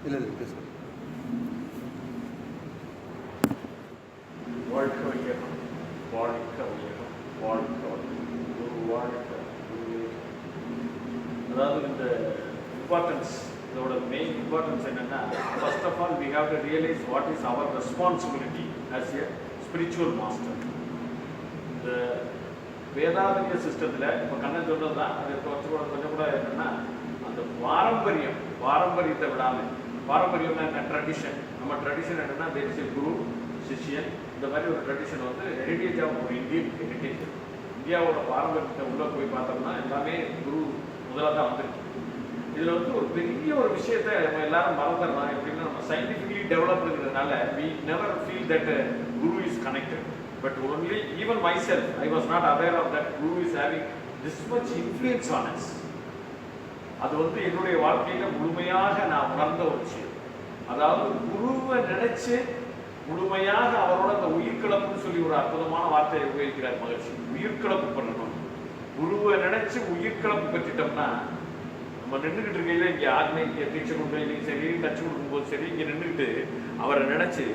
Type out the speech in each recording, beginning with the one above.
இல்லை இல்லை பேசுங்க. வாழ்க வையகம், வாழ்க வையகம், வாழ்க வையகம், குரு வாழ்க, குருவே. அதாவது இந்த இம்பார்ட்டன்ஸ், இதோட மெயின் இம்பார்ட்டன்ஸ் என்னன்னா, first of all we have to realize what is our responsibility as a spiritual master. இந்த வேதாந்திய சிஸ்டத்தில் இப்போ கண்ணன் சொன்னது தான், அது கொஞ்சம் கூட என்னென்னா, அந்த பாரம்பரியத்தை விடாமல், பாரம்பரியம்னா என்ன, ட்ரெடிஷன். நம்ம ட்ரெடிஷன் என்னென்னா தேசிய குரு சிஷியன், இந்த மாதிரி ஒரு ட்ரெடிஷன் வந்து ஹெரிட்டேஜ் ஆஃப் ஒரு இந்தியன் ஹெரிட்டேஜ். இந்தியாவோட பாரம்பரியத்தை உள்ளே போய் பார்த்தோம்னா எல்லாமே குரு முதலாக தான் வந்துருக்கு. இதில் வந்து ஒரு பெரிய ஒரு விஷயத்தை நம்ம எல்லாரும் மறந்துடலாம். எப்படின்னா, நம்ம scientifically டெவலப்டுங்கிறதுனால we never feel that guru is connected, but only even myself I was not aware of that guru is having this much influence on us. அது வந்து என்னுடைய வாழ்க்கையில முழுமையாக நான் உணர்ந்த ஒரு விஷயம். அதாவது குருவை நினைச்சு முழுமையாக அவரோட அந்த உயிர்கலப்புன்னு சொல்லி ஒரு அற்புதமான வார்த்தையை உபயோகிக்கிறார் மகிழ்ச்சி. உயிர்கலப்பு பண்ணணும். குருவை நினைச்சு உயிர்கலப்பு பெற்றுட்டோம்னா, நம்ம நின்றுக்கிட்டு இருக்கையில இங்கே ஆத்மை இங்கே தீட்சை கொண்டு சரி, கட்சி கொடுக்கும்போது சரி, இங்கே நின்றுக்கிட்டு அவரை நினைச்சு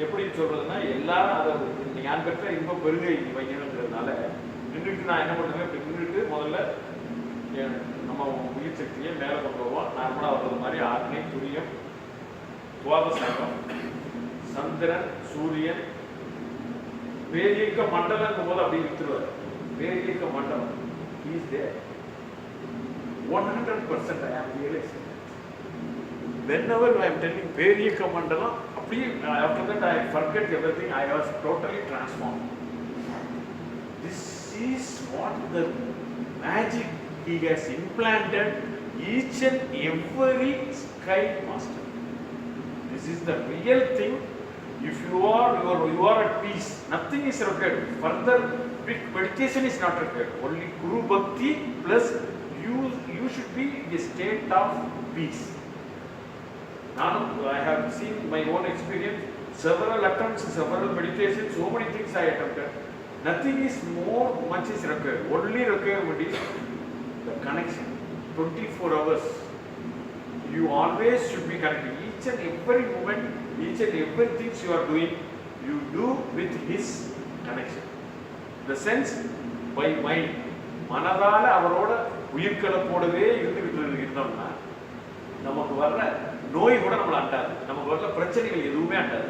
எப்படி சொல்றதுன்னா, எல்லாரும் அதை ஞான் பெற்ற இன்பம் பெருகை வைக்கணுங்கிறதுனால நின்றுட்டு நான் என்ன பண்ணுவேன், இப்படி நின்றுட்டு முதல்ல நம்ம உயிர் சக்தியை மேலே கொண்டு வருவோம். நார்மலாக வர்றது மாதிரி ஆக்னை, துரியம், துவாதசாகம், சந்திரன், சூரியன், பேரியக்க மண்டலம் போது அப்படி வித்துருவார். பேரியக்க மண்டலம் is there 100%. I am realizing whenever I am telling பேரியக்க மண்டலம், அப்படியே after that I forget everything. I was totally transformed. This is what the magic he has implanted each and every sky master. This is the real thing. If you are at peace, nothing is required. Further meditation is not required. Only Guru Bhakti plus you should be in a state of peace. Now I have seen my own experience, several attempts, several meditations, so many things I attempted. Nothing is much is required. Only requirement is the connection. 24 hours. You always should be connected. Each and every moment, each and everything you are doing, you do with his connection. The sense by mind. மனதால அவரோட உயிர்கலப்போடவே இருந்தோம்னா, நமக்கு வர்ற நோய் கூட நம்மளை அண்டாது, நமக்கு வர்ற பிரச்சனைகள் எதுவுமே அண்டாது.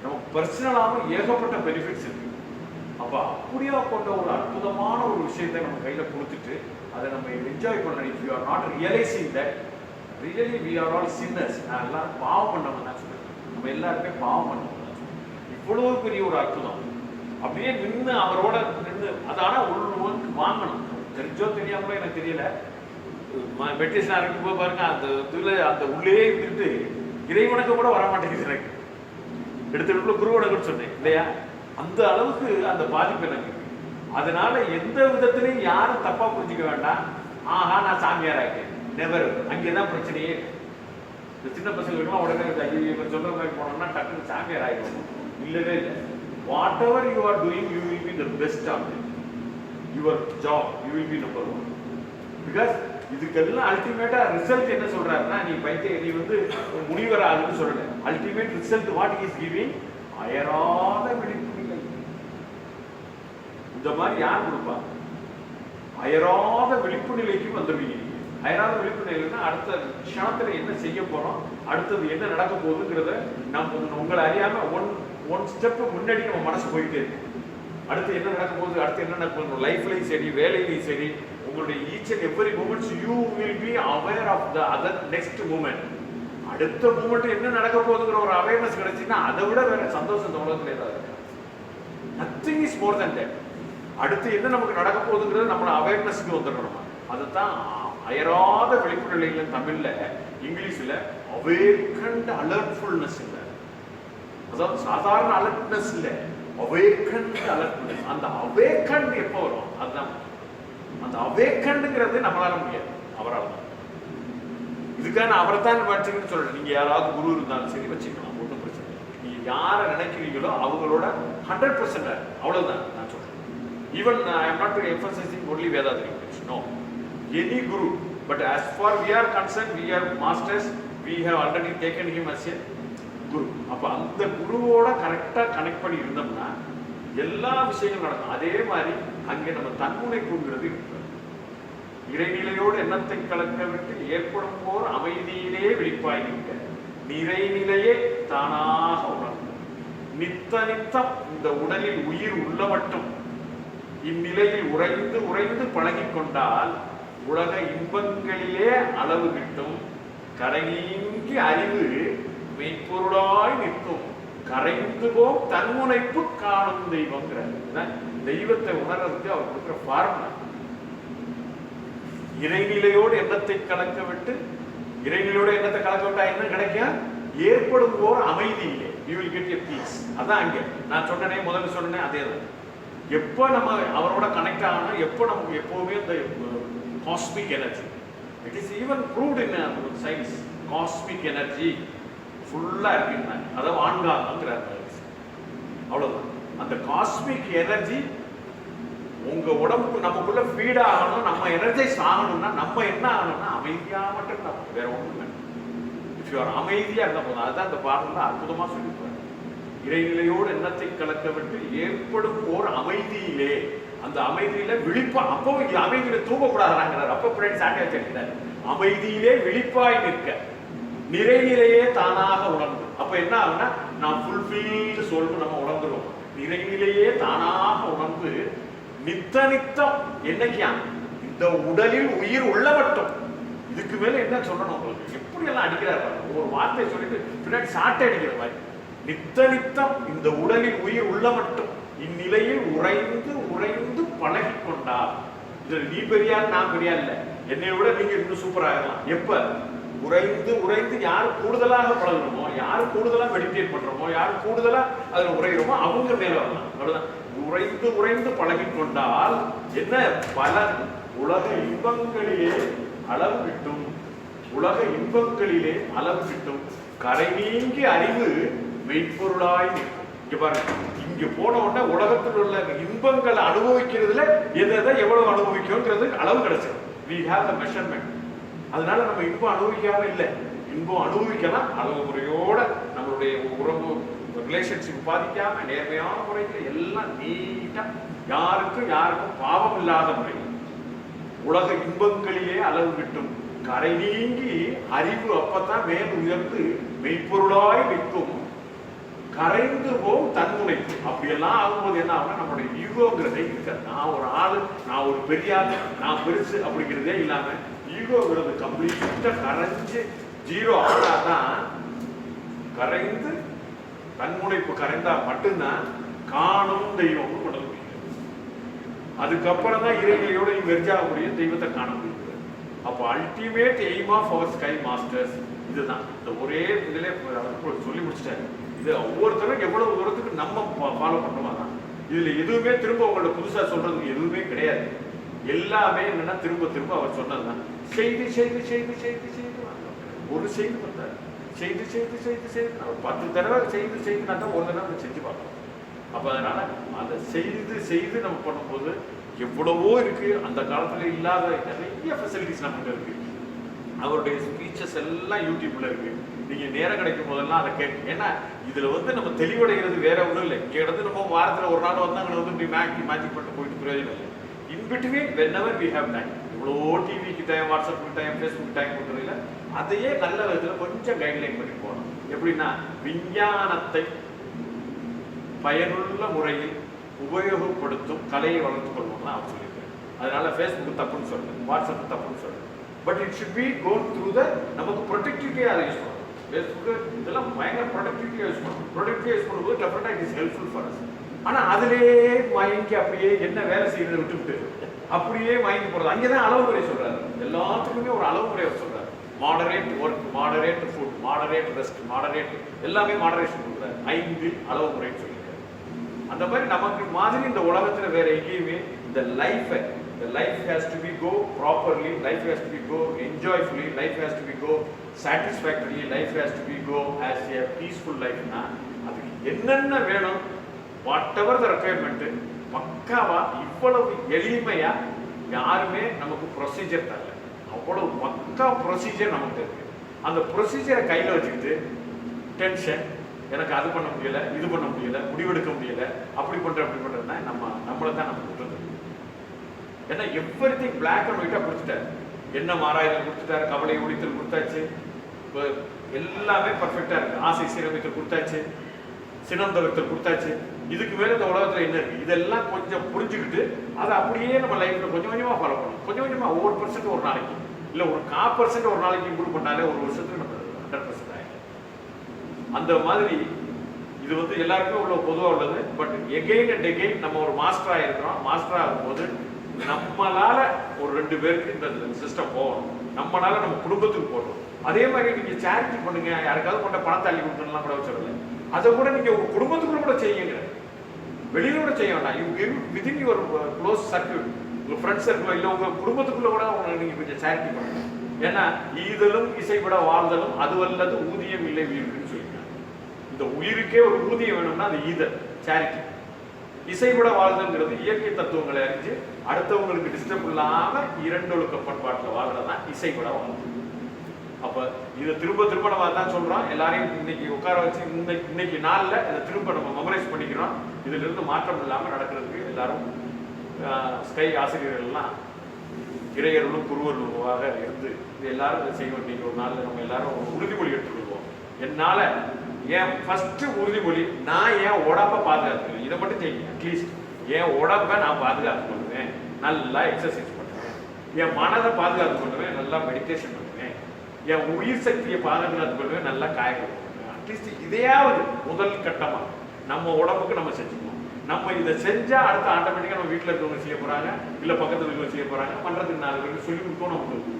நமக்கு பர்சனலாகவும் ஏகப்பட்ட பெனிஃபிட்ஸ் இருக்கு. அப்போ அப்படியா கொண்ட ஒரு அற்புதமான ஒரு விஷயத்தை நம்ம கையில் கொடுத்துட்டு அதை நம்ம என்ஜாய் பண்ணணும். If you are not realizing that really we are all sinners. நான் எல்லாரும் பாவம் பண்ணவங்க தான் சொல்லுவேன். நம்ம எல்லாருமே பாவம் பண்ணவங்க தான் சொல்லுவேன். இவ்வளவு பெரிய ஒரு அற்புதம் அப்படியே நின்று அவரோட நின்று அது ஆனால் உள்வாங்க வாங்கணும். தெரிஞ்சோ தெரியாமலோ எனக்கு தெரியல, மெடிடேஷன் ஆரம்பிக்கும் போது பாருங்க, அந்த இதில் அந்த உள்ளே இருந்துட்டு இறைவனுக்கு கூட வர மாட்டேங்குது எனக்கு. எடுத்துக்கிட்டு குரு வணக்கம் சொன்னேன் இல்லையா, அந்த அளவுக்கு அந்த பாதிப்பு எனக்கு. அதனால எந்த விதத்திலையும் யாரும் தப்பா புரிஞ்சுக்க வேண்டாம். ஆஹா நான் சாமியார் ஆகிட்டேன், நெவர். அங்கேதான் பிரச்சனையே. இந்த சின்ன பசங்களுக்குலாம் உடனே ஐயோ சொல்ற மாதிரி போனோம்னா டக்குன்னு சாமியார் ஆகிடும். இல்லவே இல்லை. Whatever you are doing, you will be the best of your job. You will be number 1. Because இதுக்கெல்லாம் அல்டிமேட்டா ரிசல்ட் என்ன சொல்றாருன்னா, நீ நீ வந்து முனிவர் ஆகுன்னு சொல்லல. Ultimate result what is giving? அயராத விழிப்பு நிலை. இந்த மாதிரி யார் கொடுப்பா? அயராத விழிப்பு நிலைக்கு வந்துடுவீங்க. அயராத விழிப்பு நிலைன்னா அடுத்த க்ஷணத்துல என்ன செய்ய போறோம், அடுத்தது என்ன நடக்க போகுதுங்கிறத நம்ம உங்களை அறியாம ஒன் ஸ்டெப் முன்னாடி நம்ம மனசு போயிட்டே இருக்கு. அடுத்து என்ன நடக்க போகுது, அடுத்து என்ன நடக்க போகுது, லைஃப்லையும் சரி வேலையிலையும் சரி, உங்களுடைய each and every moments you will be aware of the other next moment. அடுத்த மூமெண்ட் என்ன நடக்க போகுதுங்கிற ஒரு அவேர்னஸ் கிடைச்சுன்னா அதை விட வேற சந்தோஷம் இந்த உலகத்துல ஏதாவது இருக்கு? Nothing is more then that. அடுத்து என்ன நமக்கு நடக்க போகுதுங்கிறது நம்மளோட அவேர்னஸ்க்கு வந்துடணும். அதுதான் அயராத விழிப்பு நிலையில தமிழ்ல, இங்கிலீஷ்ல அவேக்கண்ட் அலர்ட்ஃபுல்னஸ் இல்லை. அதாவது சாதாரண அலர்ட்னஸ் இல்லை, அவேக்கண்ட் அலர்ட்னஸ். அந்த அவேக்கண்ட் எப்போ வரும்? அதுதான் அந்த அவேக்கண்ட்ங்கிறது நம்மளால முடியாது, அவரால் தான். இதுக்காக நான் அவரை தான் வச்சுக்கணும்னு சொல்றேன். நீங்க யாராவது குரு இருந்தாலும் சரி வச்சுக்கலாம், ஒன்றும் பிரச்சனை இல்லை. நீங்க யாரை நினைக்கிறீங்களோ அவங்களோட 100% அவ்வளவுதான் நான் சொல்றேன். Even I am not emphasizing only Vedanta. No, any guru But as far we are concerned, we are masters, we have already taken him as a குரு. அப்போ அந்த குருவோட கரெக்டாக கனெக்ட் பண்ணி இருந்தோம்னா எல்லா விஷயங்களும் நடக்கும். அதே மாதிரி அங்கே நம்ம தன்முனைப்புங்கிறது இருக்கிறது. இறைநிலையோடு எண்ணத்தை கலக்க விட்டு ஏற்படும் போர் அமைதியிலே விழிப்பாய் நிற்க நிறைநிலையே தானாக உணர்ந்து நித்த நித்தம் இந்த உடலில் உயிர் உள்ள மட்டும் இந்நிலையில் உறைந்து உறைந்து பழகி கொண்டால் உலக இன்பங்களிலே அளவு கிட்டும் கரைநீங்கி அறிவு மெய்ப்பொருளாய் நிற்கும் கரைந்து போம் தன்முனைப்பு காணும் தெய்வம்ங்கிறார். தெய்வத்தை உணர்றதுக்கு அவர் கொடுக்குற ஃபார்முலா. இறைநிலையோடு எண்ணத்தை கலக்க விட்டு இறைநிலையோட எண்ணத்தை கலக்க விட்டா என்ன கிடைக்கும்? ஏற்படும் போர் அமைதியிலே you will get a peace. அதான் அங்கே நான் சொன்னனே, முதல்ல சொன்னேன் அதே தான். எப்போ நம்ம அவரோட கனெக்ட் ஆகணும், எப்போ நமக்கு எப்போவுமே இந்த cosmic energy, it is even proved in science, cosmic energy ஃபுல்லாக இருக்குங்க. அதாவது ஆண்காங்கிறார். அவ்வளோதான். அந்த காஸ்மிக் எனர்ஜி உங்க உடம்புக்கு நமக்குள்ள ஃபீட் ஆகணும், நம்ம எனர்ஜைஸ் ஆகணும்னா நம்ம என்ன ஆகணும்னா அமைதியா மட்டும் நம்ம வேற ஒன்றும் இல்லை. இஃப் யூ ஆர் அமைதியா இருந்த போதும் அதுதான் அந்த பாடல அற்புதமா சொல்லியிருப்பாரு. இறைநிலையோடு எண்ணத்தை கலக்க விட்டு ஏற்படும் ஓர் அமைதியிலே, அந்த அமைதியில விழிப்பா, அப்போ அமைதியில தூங்கக்கூடாதுங்கிறார். அப்போ பின்னாடி சாட்டியா வச்சிருக்கிறார். அமைதியிலே விழிப்பாய் நிற்க நிறைநிலையே தானாக உணர்ந்து. அப்ப என்ன ஆகுனா நான் ஃபுல்ஃபில்டு சொல்லும் நம்ம உணர்ந்துடும். நிறைநிலையே தானாக உணர்ந்து நித்த நித்தம் என்னைக்கியா இந்த உடலில் உயிர் உள்ள மட்டும். இதுக்கு மேல என்ன சொல்லணும் உங்களுக்கு? எப்படி எல்லாம் அடிக்கிறார் ஒரு வார்த்தை சொல்லிட்டு பின்னாடி சாட்டை அடிக்கிற மாதிரி. நித்த நித்தம் இந்த உடலில் உயிர் உள்ள மட்டும் இந்நிலையில் உறைந்து உறைந்து பழகி கொண்டார். இதுல நீ பெரியா நான் பெரியா இல்ல, என்னை விட நீங்க இன்னும் சூப்பர் ஆகலாம். எப்ப உறைந்து உறைந்து யார் கூடுதலாக பழகுறோமோ, யார் கூடுதலா மெடிடேட் பண்றோமோ, யார் கூடுதலா அதுல உரைகிறோமோ அவங்க மேல வரலாம். அவ்வளவுதான். உறைந்து உறைந்து பழகி கொண்டால் என்ன பலன்? உலக இன்பங்களிலே அளவு கிட்டும், உலக இன்பங்களிலே அளவு கிட்டும் கரை நீங்கி அறிவு மெய்ப்பொருளாய் நிற்கும். இங்க பாருங்க, இங்க போன உடனே உலகத்தில் உள்ள இன்பங்களை அனுபவிக்கிறதுல எதை எவ்வளவு அனுபவிக்கும்ங்கிறது அளவு கிடைச்சது. we have the measurement. அதனால நம்ம இன்பம் அனுபவிக்காம இல்லை, இன்பம் அனுபவிக்கலாம் அளவு முறையோட நம்மளுடைய உறவு ரிலேஷன்ஷிப் பாதிக்காம நேர்மையான முறையில் எல்லாம் நீட்டா யாருக்கும் யாருக்கும் பாவம் இல்லாத முறையில் உலக இன்பங்களிலே அளவு கிட்டும் கரை நீங்கி அறிவு அப்பத்தான் மேல் உயர்ந்து மெய்ப்பொருளாய் நிற்கும் கரைந்து போம் தன்முனைப்பு. அப்படியெல்லாம் ஆகும்போது என்ன ஆகும்னா நம்மளுடைய ஈகோங்கிறதே இருக்காது. நான் ஒரு ஆளு, நான் ஒரு பெரிய ஆளு, நான் பெருசு அப்படிங்கிறதே இல்லாம ஈகோங்கிறது கம்ப்ளீட்டா கரைஞ்சு ஜீரோ ஆனாதான், கரைந்து தன்முனைப்பு கரைந்தா மட்டும்தான் காணும் தெய்வம் கொண்டு முடியும். அதுக்கப்புறம் தான் இறைநிலையோட மெர்ஜா முடியும், தெய்வத்தை காண முடியும். அப்போ ultimate aim of our sky masters இதுதான். இந்த ஒரே இதிலே சொல்லி முடிச்சிட்டாரு. இது ஒவ்வொருத்தரும் எவ்வளவு தூரத்துக்கு நம்ம ஃபாலோ பண்ணுறோமா தான். இதுல எதுவுமே திரும்ப உங்கள்ட்ட புதுசா சொல்றதுக்கு எதுவுமே கிடையாது. எல்லாமே என்னன்னா திரும்ப திரும்ப அவர் சொன்னதுதான். செய்து செய்து செய்து செய்து செய்து ஒரு செய்து பார்த்தாரு, செய்து செய்து செய்து செய்து 10 தடவை செய்து செய்துனா தான் ஒரு தடவை செஞ்சு பார்க்கணும். அப்போ அதனால அதை செய்து செய்து நம்ம பண்ணும்போது எவ்வளவோ இருக்கு. அந்த காலத்துல இல்லாத நிறைய ஃபெசிலிட்டிஸ் நமக்கு இருக்கு. அவருடைய ஸ்பீச்சஸ் எல்லாம் யூடியூப்ல இருக்கு. நீங்க நேரம் கிடைக்கும் போதெல்லாம் அதை கேட்கு. ஏன்னா இதுல நம்ம தெளிவடைகிறது வேற ஒன்றும் இல்லை. இங்க இடத்து நம்ம வாரத்துல ஒரு நாள் வந்து அங்கே இப்படி மேஜிக் பண்ணிட்டு போயிட்டு பிரயோஜனம் இல்லை. In between whenever we have time. இவ்வளோ டிவிக்கு டைம், வாட்ஸ்அப்புக்கு டைம், ஃபேஸ்புக் டைம் கொடுக்குறதில்ல. அதையே நல்ல விதத்தில் கொஞ்சம் கைட்லைன் பண்ணி போகணும். எப்படின்னா விஞ்ஞானத்தை பயனுள்ள முறையில் உபயோகப்படுத்தும் கலையை வளர்த்துக் கொள்ளணும்னு அவர் சொல்லியிருக்காரு. அதனால ஃபேஸ்புக் தப்புன்னு சொல்றேன், வாட்ஸ்அப் தப்புன்னு சொல்றேன். But it should be cone through the நமக்கு ப்ரொடக்டிவிட்டியாக அதை யூஸ் பண்ணணும். ஃபேஸ்புக்கு இதெல்லாம் பயங்கர ப்ரொடக்டிவிட்டியாக யூஸ் பண்ணணும். ப்ரொடக்டிவிட்டியாக யூஸ் பண்ணும்போது டெஃபினட்டாக it is helpful for us. ஆனால் அதிலே வாங்கி அப்படியே என்ன வேலை செய்யறதை விட்டுவிட்டு அப்படியே வாங்கி போகிறது. அங்கே தான் அளவு முறை சொல்றாரு. எல்லாத்துக்குமே ஒரு அளவு முறையை சொல்றாரு. Moderate work, moderate food, moderate rest, moderate எல்லாமே மாடரேஷன் கொடுக்குறாரு. 5 அளவு முறைன்னு சொல்லியிருக்காரு. அந்த மாதிரி நமக்கு மாதிரி இந்த உலகத்துல வேற எங்கேயுமே இந்த லைஃபை, the life has to be go properly, life has to be go enjoyfully, life has to be go satisfactorily, life has to be go as a peaceful life. Na அதுக்கு என்னென்ன வேணும், whatever the requirement, பக்காவா இவ்வளவு எளிமையா யாருமே நமக்கு procedure தரல. அவ்வளவு பக்கா ப்ரொசீஜர் நமக்கு இருக்கு. அந்த ப்ரொசீஜரை கையில் வச்சுக்கிட்டு டென்ஷன், எனக்கு அது பண்ண முடியல, இது பண்ண முடியல, முடிவெடுக்க முடியல, அப்படி பண்ணுறதுனா நம்மளை தான் நம்ம விட்டுறது. ஏன்னா எவ்ரிதிங் பிளாக் அண்ட் ஒயிட்டாக கொடுத்துட்டாரு. என்ன மாறாயத்தில் கொடுத்துட்டாரு, கவலை ஒழித்தல் கொடுத்தாச்சு, எல்லாமே பர்ஃபெக்டாக இருக்கு. ஆசை சீரமைத்தல் கொடுத்தாச்சு, சினம் தவிர்த்தல் கொடுத்தாச்சு. இதுக்கு மேலே இந்த உலகத்தில் என்ன இருக்குது இதெல்லாம் கொஞ்சம் புரிஞ்சுக்கிட்டு அதை அப்படியே நம்ம லைஃப்பில் கொஞ்சம் கொஞ்சமாக ஃபாலோ பண்ணணும். கொஞ்சம் கொஞ்சமாக ஒவ்வொரு % ஒரு நாளைக்கு, இல்லை ஒரு 4% ஒரு நாளைக்கு இம்ப்ரூவ் பண்ணாலே ஒரு வருஷத்துக்கு நம்ம 100% ஆகிடும். அந்த மாதிரி இது வந்து எல்லாருக்கும் உள்ள பொதுவாக உள்ளது. பட் எகெயின் அண்ட் எகெயின் நம்ம ஒரு மாஸ்டராக இருக்கிறோம். மாஸ்டர் ஆகும்போது நம்மளால ஒரு 2 பேருக்கு இந்த சிஸ்டம் போகணும், நம்மளால நம்ம குடும்பத்துக்கு போகணும். அதே மாதிரி நீங்கள் சேரிட்டி பண்ணுங்க, யாருக்காவது கொண்ட பணத்தை அள்ளி கொடுக்கணும்லாம் கூட சொல்லலை. அதை கூட நீங்கள் உங்கள் குடும்பத்துக்குள்ள கூட செய்யுங்க, வெளியில கூட செய்ய வேண்டாம். You give within your close circuit, உங்கள் ஃப்ரெண்ட்ஸ் சர்க்கிள், இல்லை உங்கள் குடும்பத்துக்குள்ள கூட நீங்கள் கொஞ்சம் சேரிட்டி பண்ணுங்க. ஏன்னா ஈதலும் இசைப்பட வாழ்தலும் அதுவல்லது ஊதியம் இல்லை உயிருக்குன்னு சொல்லியிருக்காங்க. இந்த உயிருக்கே ஒரு ஊதியம் வேணும்னா அது ஈதல், சேரிட்டி. இசைப்பட வாழ்தல்ங்கிறது இயற்கை தத்துவங்களை அறிஞ்சு அடுத்தவங்களுக்கு டிஸ்டர்ப் இல்லாமல் இரண்டொழுக்க பண்பாட்டில் வாழ்றதுதான் இசைப்பட வாழ்தல். அப்போ இதை திரும்ப திரும்ப நம்ம அதான் சொல்கிறோம். எல்லாரையும் இன்னைக்கு உட்கார வச்சு இன்னைக்கு நாளில் இதை திரும்ப நம்ம மெமரைஸ் பண்ணிக்கிறோம். இதிலிருந்து மாற்றம் இல்லாமல் நடக்கிறதுக்கு எல்லாரும் ஸ்கை ஆசிரியர்கள்லாம் இறையர்களும் குருவர்களுமாக இருந்து இது எல்லாரும் இதை செய்வோம். இன்னைக்கு ஒரு நாளில் நம்ம எல்லாரும் உறுதிமொழி எடுத்துக்கொள்வோம். என்னால் என் ஃபஸ்ட்டு உறுதிமொழி, நான் என் உடம்பை பாதுகாத்துக்குவேன். இதை மட்டும் செய்யுங்க. அட்லீஸ்ட் என் உடம்பை நான் பாதுகாத்து கொள்வேன், நல்லா எக்ஸசைஸ் பண்ணுவேன். என் மனதை பாதுகாத்து கொள்வேன், நல்லா மெடிடேஷன் பண்ணுவேன். என் உயிர் சக்தியை பாதுகாத்து கொள்வேன், நல்லா காயங்கள் பண்ணுவேன். அட்லீஸ்ட் இதையாவது முதல் கட்டமாக நம்ம உடம்புக்கு நம்ம செஞ்சுக்கணும். நம்ம இதை செஞ்சால் அடுத்த ஆட்டோமேட்டிக்காக நம்ம வீட்டில் இருக்கவங்க செய்ய போகிறாங்க, இல்லை பக்கத்தில் இருக்கவங்க செய்ய போகிறாங்க. பண்ணுறதுக்கு 4 பேருக்கு சொல்லிக் கொடுக்கணும், நமக்கு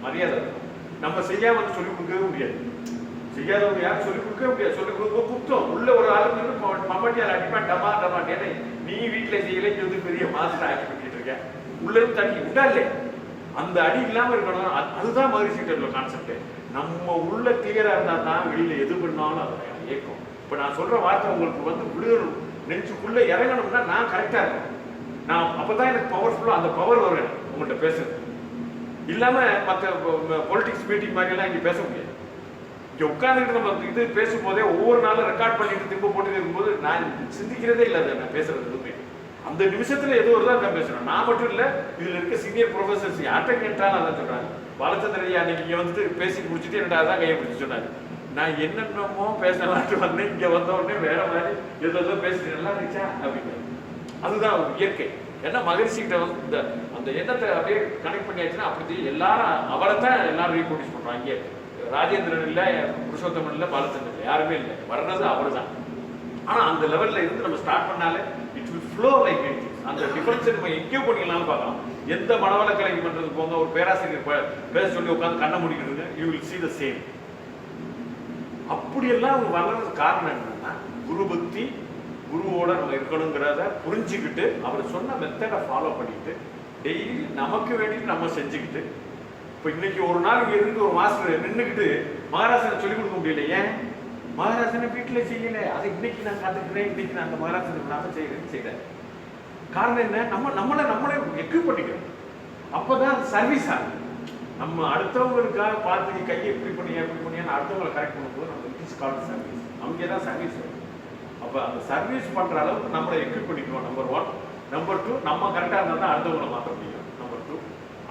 மரியாதை இருக்கும். நம்ம செய்யாமல் வந்து சொல்லிக் கொடுக்கவே முடியாது. செய்யாதவங்க யாரும் சொல்லிக் கொடுக்கவே முடியாது. சொல்லிக் கொடுக்க குத்தம். உள்ள ஒரு ஆளுக்கு மம்மாட்டியால் அடிப்பேன், டமா டமாட்டேன்னு நீ வீட்டில் செய்யலை, இங்கே வந்து பெரிய மாஸ்டர் ஆக்கி பண்ணிட்டு இருக்கேன். உள்ளேருந்து தண்ணி உண்டாலே அந்த அடி இல்லாமல் இருக்கணும். அதுதான் மகிழ்ச்சிக்கிட்ட உள்ள கான்செப்ட். நம்ம உள்ள கிளியராக இருந்தால் தான் வெளியில் எது பண்ணாலும் அதை இயக்கும். இப்போ நான் சொல்கிற வார்த்தை உங்களுக்கு வந்து விழுகணும், நெஞ்சுக்குள்ளே இறங்கணும்னா நான் கரெக்டாக இருக்கணும். நான் அப்போ தான் எனக்கு பவர்ஃபுல்லாக அந்த பவர் வரும் உங்கள்கிட்ட பேசுறது. இல்லாமல் மற்ற பொலிட்டிக்ஸ் மீட்டிங் மாதிரியெல்லாம் இங்கே பேச முடியாது. இங்கே உட்காந்துக்கிட்டு நம்ம இது பேசும்போதே ஒவ்வொரு நாளும் ரெக்கார்ட் பண்ணிட்டு திரும்ப போட்டு இருக்கும்போது நான் சிந்திக்கிறதே இல்லை. அதை நான் பேசுறது எதுவுமே அந்த நிமிஷத்துல எது வருதோ நான் பேசுறேன். நான் மட்டும் இல்லை, இதில் இருக்க சீனியர் ப்ரொஃபஸர்ஸ் யார்கிட்ட கேட்டாலும் அதான் சொல்றாங்க. பாலச்சந்திர ஐயா அன்னைக்கு இங்கே வந்துட்டு பேசி முடிச்சுட்டு என்னடா தான் கையை பிடிச்சி சொன்னாங்க. நான் என்னென்னமோ பேசலான்ட்டு வந்தேன், இங்கே வந்த உடனே வேற மாதிரி ஏதோ பேசிட்டு நல்லா இருந்துச்சா அப்படின்னு. அதுதான் இயற்கை. ஏன்னா மகிழ்ச்சிக்கிட்ட வந்து இந்த அந்த எண்ணத்தை அப்படியே கனெக்ட் பண்ணியாச்சுன்னா அப்படி எல்லாரும் அவரை தான் எல்லாரும் ரீப்ரொடியூஸ் பண்ணுறோம். இங்கே ராஜேந்திரன் இல்லை, புருஷோத்தமன் இல்லை, பாலச்சந்திரன் இல்லை, யாருமே இல்லை. வர்றது அவர் தான். ஆனால் அந்த லெவலில் இருந்து நம்ம ஸ்டார்ட் பண்ணாலே it will flow like anything. அந்த டிஃபரன்ஸை நம்ம எங்கேயோ பண்ணிக்கலாம்னு பார்க்கலாம். எந்த மனவள கலைக்கு பண்ணுறது போங்க, ஒரு பேராசிரியர் பேச சொல்லி உட்காந்து கண்ண முடிக்கிறது, you will see the same. அப்படியெல்லாம் அவங்க வர்றதுக்கு காரணம் என்னன்னா குரு பக்தி, குருவோட நம்ம இருக்கணுங்கிறத புரிஞ்சுக்கிட்டு அவர் சொன்ன மெத்தடை ஃபாலோ பண்ணிக்கிட்டு டெய்லி நமக்கு வேண்டிட்டு நம்ம செஞ்சுக்கிட்டு. இப்போ இன்னைக்கு ஒரு நாள் இங்கே இருந்து ஒரு மாஸ்டர் நின்றுக்கிட்டு மகாராசனை சொல்லிக் கொடுக்க முடியல. ஏன்? மகாராசனை வீட்டில் செய்யலை, அதை இன்னைக்கு நான் காத்துக்கிறேன், இன்னைக்கு நான் அந்த மகாராசனை நாம செய்கிறேன்னு செய்கிறேன். காரணம் என்ன? நம்மளே எக்யூப் பண்ணிக்கிறோம். அப்போதான் சர்வீஸ் ஆகும். நம்ம அடுத்தவங்களுக்காக பார்த்து கையை எப்படி பண்ணியான்னு அடுத்தவங்களை கரெக்ட் பண்ணும்போது நம்ம இட் இஸ் கால்ட் சர்வீஸ். அங்கே தான் சர்வீஸ் வரும். அப்போ அந்த சர்வீஸ் பண்ணுற அளவுக்கு நம்மளை எக்யூப் பண்ணிக்கிறோம். நம்பர் 1. நம்பர் 2, நம்ம கரெக்டாக இருந்தால் தான் அடுத்தவங்களை மாற்ற முடியும். நம்பர் 2,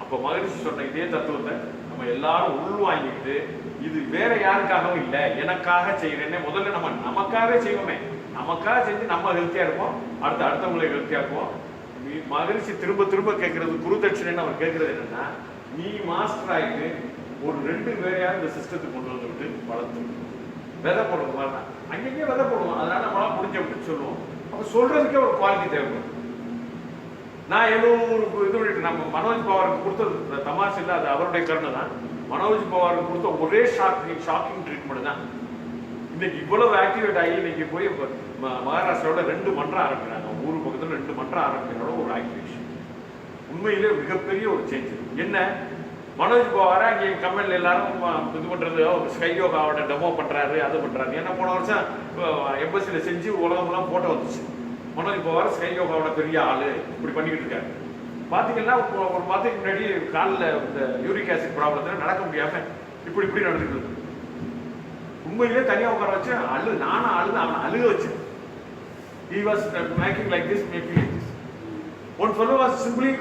அப்போ மகிழ்ச்சி சொன்ன இதே தத்துவத்தை நம்ம எல்லாரும் உள்வாங்கிட்டு இது வேற யாருக்காகவும் இல்லை, எனக்காக செய்கிறேன்னே முதல்ல நம்ம நமக்காகவே செய்வோமே. நமக்காக செஞ்சு நம்ம ஹெல்த்தியாக இருப்போம், அடுத்தவங்களை ஹெல்த்தியாக இருப்போம். மகிழ்ச்சி திரும்ப திரும்ப கேட்கறது குரு தட்சிணைன்னு அவர் கேட்கறது என்னன்னா, நீ மாஸ்டர் ஆகிட்டு ஒரு 2 பேரையாவது இந்த சிஸ்டத்துக்கு கொண்டு வந்துவிட்டு வளர்த்து விதை போடுறது மாதிரி தான். அங்கங்கே விதை போடுவோம், அதனால நம்மளால முடிஞ்ச அப்படின்னு சொல்லுவோம். அப்போ சொல்றதுக்கே ஒரு குவாலிட்டி தேவைப்படும். நான் ஏதோ ஒரு இது பண்ணிட்டு நம்ம மனோஜ் பவாருக்கு கொடுத்தது தமாஷ் இல்லை, அது அவருடைய கருணை தான். மனோஜ் பவாருக்கு கொடுத்த ஒரே ஷாக்கிங் ட்ரீட்மெண்ட் தான். இன்னைக்கு இவ்வளவு ஆக்டிவேட் ஆகி இன்னைக்கு போய் மகாராஷ்டிராவோட 2 மன்றம் ஆரம்பிக்கிறாங்க. ஊர் பக்கத்தில் 2 மன்றம் ஆரம்பிக்கிறோட ஒரு ஆக்டிவேஷன் உண்மையிலே மிகப்பெரிய ஒரு சேஞ்ச். என்ன? மனோஜ் பவாரா இங்கே கம்பெனியில் எல்லாரும் இது பண்ணுறது, ஸ்கை யோகாவோட டெமோ பண்ணுறாரு, அது பண்ணுறாரு. ஏன்னா போன வருஷம் எம்பசியில் செஞ்சு உலகம்லாம் ஃபோட்டோ வந்துச்சு. மனோஜ் பவார் ஸ்கை யோகாவோட பெரிய ஆள் இப்படி பண்ணிக்கிட்டு இருக்காரு. பார்த்தீங்கன்னா ஒரு மாதத்துக்கு முன்னாடி காலில் இந்த யூரிக் ஆசிட் ப்ராப்ளத்தில் நடக்க முடியாமல் இப்படி நடந்துக்கிறது. உண்மையிலே தனியாக உட்கார வச்சு நானும் அவனை அழுக வச்சேன். He was making like this, making like this. One fellow was simply,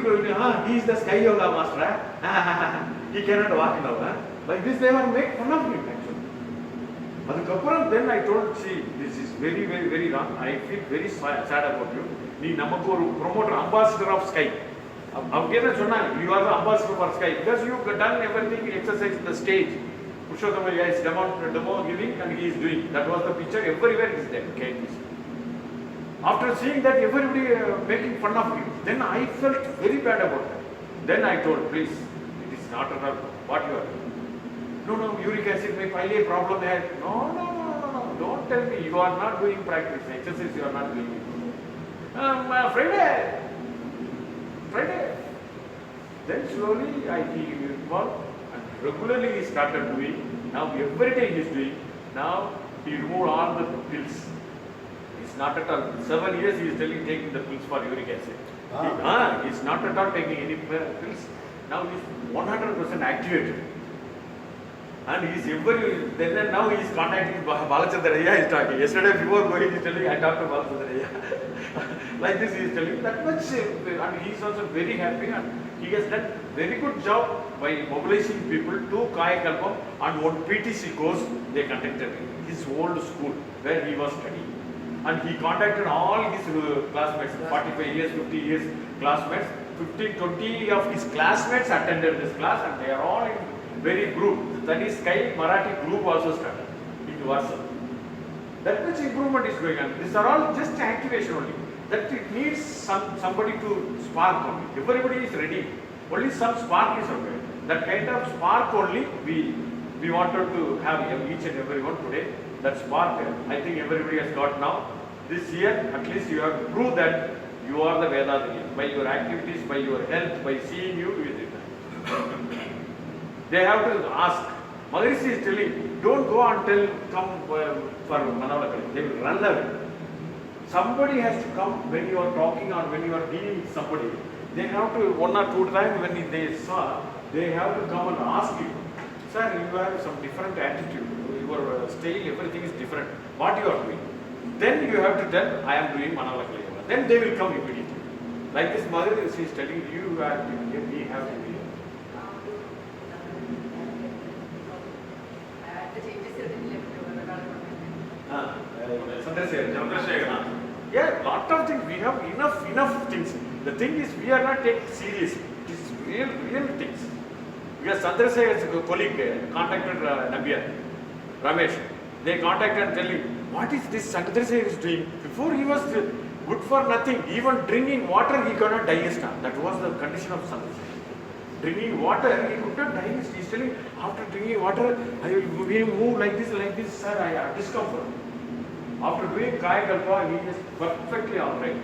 he is the sky yoga master. He cannot walk now. Like this they were make fun of him actually. அதுக்கப்புறம் then I told, see, this is very, very, very wrong. I feel very sad about you. நீ நமக்கு ஒரு promoter, ambassador of sky. அவங்க என்ன சொன்னாங்க, you are the ambassador for sky because you done everything, exercise in the stage. Purushottam is demo giving and he is doing. That was the picture, everywhere it is there. Okay. After seeing that everybody making fun of him, then I felt very bad about that. Then I told, please, it is not at all what you are doing. No, uric acid may file a problem here. No, don't tell me you are not doing practice, exercise you are not doing it. Friday. Then slowly he involved and regularly he started doing. Now every day he is doing. Now he removed all the pills. It's not at all. 7 years he is taking the pills for uric acid. He's not at all taking any pills. Now he is 100% activated. And he is then now he is contacting Balachandra. He is talking. Yesterday before going he is telling, I talked to Balachandra. Like this he is telling that much, and he is also very happy, and he has done very good job by mobilizing people to Kayakalpam, and one PTC course they conducted in his old school where he was studying. And he contacted all his classmates, 45 years, 50 years classmates. 20 of his classmates attended this class, and they are all in very group. That is Sky Marathi group also started in WhatsApp. That much improvement is going on. These are all just activation only. That it needs somebody to spark only. Everybody is ready. Only some spark is required. That kind of spark only we wanted to have each and everyone today. That spark, I think everybody has got now. This year, at least you have to prove that you are the Vedadini by your activities, by your health, by seeing you with it. They have to ask. Maharishi is telling, don't go and come for Manavalakali. They will run away. Somebody has to come when you are talking or when you are dealing with somebody. They have to, 1 or 2 times when they saw, they have to come and ask you, sir, you have some different attitude. Your style, everything is different. What you are doing? Then you have to tell, I am doing Manavalakali yoga. Then they will come immediately. Like this mother is telling you, have to be, we have to be. Chandrasekhar. Yeah, lot of things. We have enough things. The thing is, we are not taking seriously. It is real things. Because Chandrasekhar's colleague contacted Nambiyar, Ramesh. They contacted and telling, what is this Chandrasekhar is doing? Before he was good for nothing. Even drinking water he cannot digest. That was the condition of Chandrasekhar. Drinking water he could not digest. He is telling, after drinking water, I will move like this, sir, I have discomfort. After doing Kayakalpa, he is perfectly alright.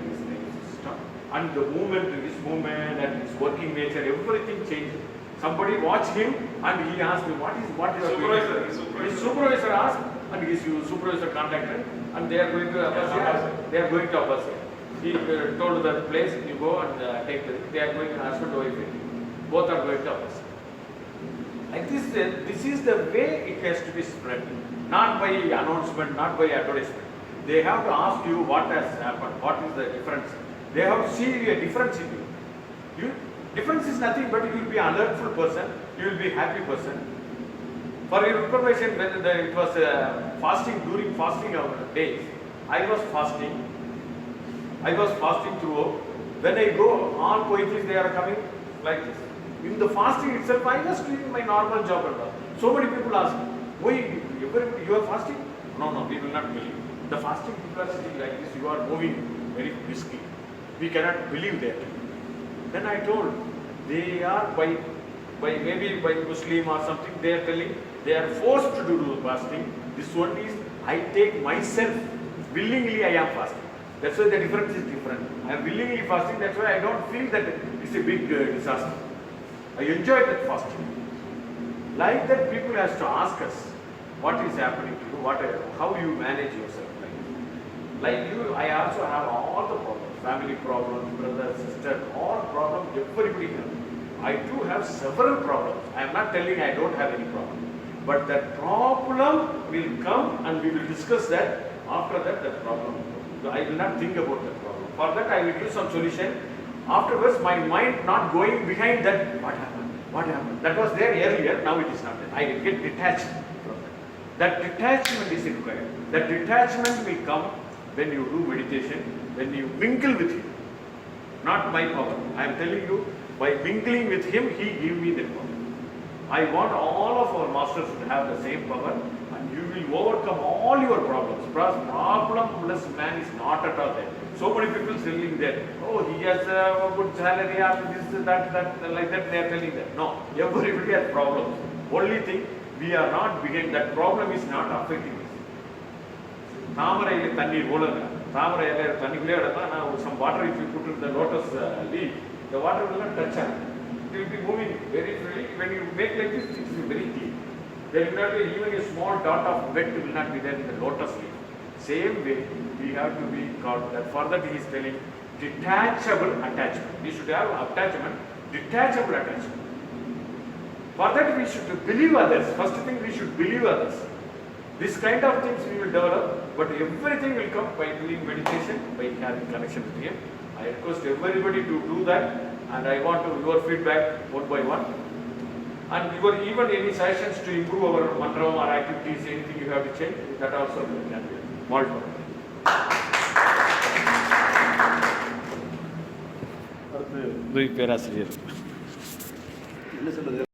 And the movement, his movement and his working nature, everything changed. Somebody watched him and he asked me, what is supervisor? His supervisor asked and his supervisor contacted and they are going to Abbasya. He told the place, you go and take they are going to husband and wife. Both are going to Abbasya. Like this is the way it has to be spread. Not by announcement, not by advertisement. They have to ask you what has happened, what is the difference. They have to see a difference in you. Difference is nothing but you will be an alertful person, you will be a happy person. For your information, when it was fasting, during fasting days, I was fasting throughout. When I go, all poetry they are coming like this. In the fasting itself, I was doing my normal job. So many people ask, why you are fasting? No, we will not believe. The fasting people are sitting like this, you are moving very briskly. We cannot believe that. Then I told, they are maybe by Muslim or something, they are telling, they are forced to do fasting. This one is, I take myself, willingly I am fasting. That's why the difference is different. I am willingly fasting, that's why I don't feel that it's a big disaster. I enjoy that fasting. Like that, people has to ask us, what is happening to you, how you manage yourself. Like you, I also have all the problems. family problems, brother, sister, all problems, everybody has. I too have several problems. I am not telling I don't have any problem. But that problem will come and we will discuss that. After that, that problem will come. So I will not think about that problem. For that, I will give some solution. Afterwards, my mind not going behind that, what happened? What happened? That was there earlier, now it is not there. I will get detached from that. That detachment is required. That detachment will come when you do meditation, when you mingle with Him. Not my power. I am telling you, by mingling with Him, He gave me that power. I want all of our masters to have the same power, and you will overcome all your problems. Problemless man is not at all there. So many people telling that, oh, he has a good salary, after this, that, like that, they are telling that. No, everybody has problems. Only thing, we are not behind, that problem is not affecting us. தாமரையில் தண்ணீர் ஓடுங்க, தாமரையில் தண்ணிக்குள்ளே இடத்தா நான் some water if you put in the lotus leaf, the water will not touch it. It will be moving very freely. When you make like this, it is very deep. There will not be even a small dot of wet will not be there in the lotus leaf. Same way, we have to be called that. For that, he is telling detachable attachment. We should have attachment, detachable attachment. For that, we should believe others. First thing, we should believe others. This kind of things we will develop, but everything will come by doing meditation, by having connection with Him. I request everybody to do that, and I want your feedback one by one. And your even any suggestions to improve our mantra or activities, anything you have to change, that also we can do. Multiple. அடுத்து பேராசிரியர் என்ன சொல்றது?